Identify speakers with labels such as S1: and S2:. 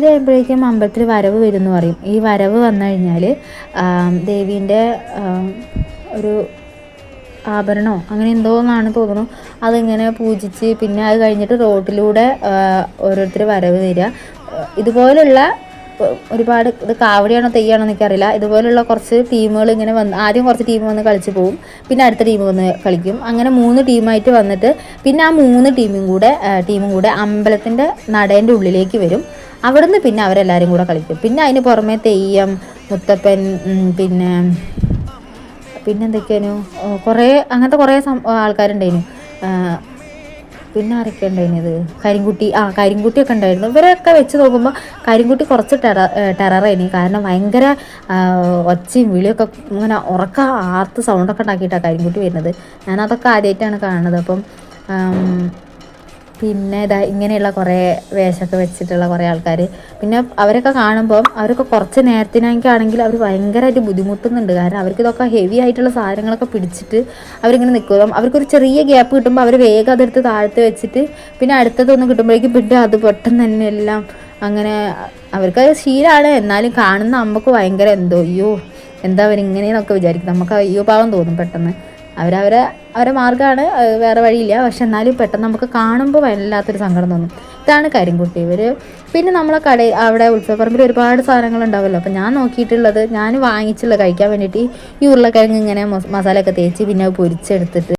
S1: രാത്രി ആകുമ്പോഴേക്കും അമ്പലത്തിൽ വരവ് വരും എന്ന് പറയും. ഈ വരവ് വന്നു കഴിഞ്ഞാൽ ദേവീൻ്റെ ഒരു ആഭരണമോ അങ്ങനെ എന്തോന്നാണ് തോന്നുന്നു, അതിങ്ങനെ പൂജിച്ച് പിന്നെ അത് കഴിഞ്ഞിട്ട് റോഡിലൂടെ ഓരോരുത്തർ വരവ് തരിക. ഇതുപോലുള്ള ഒരുപാട്, ഇത് കാവടിയാണോ തെയ്യാണോ എനിക്കറിയില്ല, ഇതുപോലുള്ള കുറച്ച് ടീമുകൾ ഇങ്ങനെ വന്ന് ആദ്യം കുറച്ച് ടീം വന്ന് കളിച്ച് പോകും, പിന്നെ അടുത്ത ടീം വന്ന് കളിക്കും. അങ്ങനെ 3 ടീമായിട്ട് വന്നിട്ട് പിന്നെ ആ 3 ടീമും കൂടെ അമ്പലത്തിൻ്റെ നടേൻ്റെ ഉള്ളിലേക്ക് വരും. അവിടുന്ന് പിന്നെ അവരെല്ലാവരും കൂടെ കളിക്കും. പിന്നെ അതിന് പുറമെ തെയ്യം, മുത്തപ്പൻ, പിന്നെ എന്തൊക്കെയാണ് കുറേ അങ്ങനത്തെ കുറേ ആൾക്കാരുണ്ടായിരുന്നു. പിന്നെ ആരൊക്കെ ഉണ്ടായിരുന്നത്, കരിങ്കുട്ടിയൊക്കെ ഉണ്ടായിരുന്നു. ഇവരൊക്കെ വെച്ച് നോക്കുമ്പോൾ കരിങ്കുട്ടി കുറച്ച് ടെററായിരുന്നു. കാരണം ഭയങ്കര ഒച്ചയും വിളിയൊക്കെ ഇങ്ങനെ ആർത്ത് സൗണ്ടൊക്കെ ഉണ്ടാക്കിയിട്ടാണ് കരിങ്കുട്ടി വരുന്നത്. ഞാനതൊക്കെ ആദ്യമായിട്ടാണ് കാണുന്നത്. അപ്പം പിന്നെ ഇങ്ങനെയുള്ള കുറേ വേഷമൊക്കെ വെച്ചിട്ടുള്ള കുറേ ആൾക്കാർ, പിന്നെ അവരൊക്കെ കാണുമ്പം അവരൊക്കെ കുറച്ച് നേരത്തിനാണെങ്കിൽ അവർ ഭയങ്കരമായിട്ട് ബുദ്ധിമുട്ടുന്നുണ്ട്. കാരണം അവർക്ക് ഇതൊക്കെ ഹെവി ആയിട്ടുള്ള സാധനങ്ങളൊക്കെ പിടിച്ചിട്ട് അവരിങ്ങനെ നിൽക്കും. അവർക്കൊരു ചെറിയ ഗ്യാപ്പ് കിട്ടുമ്പോൾ അവർ വേഗം അതെടുത്ത് താഴ്ത്ത് വെച്ചിട്ട് പിന്നെ അടുത്തതൊന്നും കിട്ടുമ്പോഴേക്കും പിന്നെ അത് പെട്ടെന്ന് തന്നെ എല്ലാം അങ്ങനെ അവർക്കത് ശീലമാണ്. എന്നാലും കാണുന്ന നമുക്ക് ഭയങ്കര അയ്യോ എന്താ അവരിങ്ങനെയെന്നൊക്കെ വിചാരിക്കും. നമുക്ക് അയ്യോ പാവം തോന്നും പെട്ടെന്ന്. അവരെ മാർഗ്ഗമാണ്, വേറെ വഴിയില്ല. പക്ഷെ എന്നാലും പെട്ടെന്ന് നമുക്ക് കാണുമ്പോൾ വല്ലാത്തൊരു സങ്കടം തോന്നും. ഇതാണ് കരിങ്കുട്ടി. പിന്നെ നമ്മളെ അവിടെ ഉത്സവപ്പറമ്പിൽ ഒരുപാട് സാധനങ്ങൾ ഉണ്ടാവുമല്ലോ. അപ്പോൾ ഞാൻ നോക്കിയിട്ടുള്ളത്, ഞാൻ വാങ്ങിച്ചുള്ള കഴിക്കാൻ വേണ്ടിയിട്ട് ഈ ഉരുളക്കിഴങ്ങ് ഇങ്ങനെ മസാല ഒക്കെ തേച്ച് പിന്നെ അത് പൊരിച്ചെടുത്തിട്ട്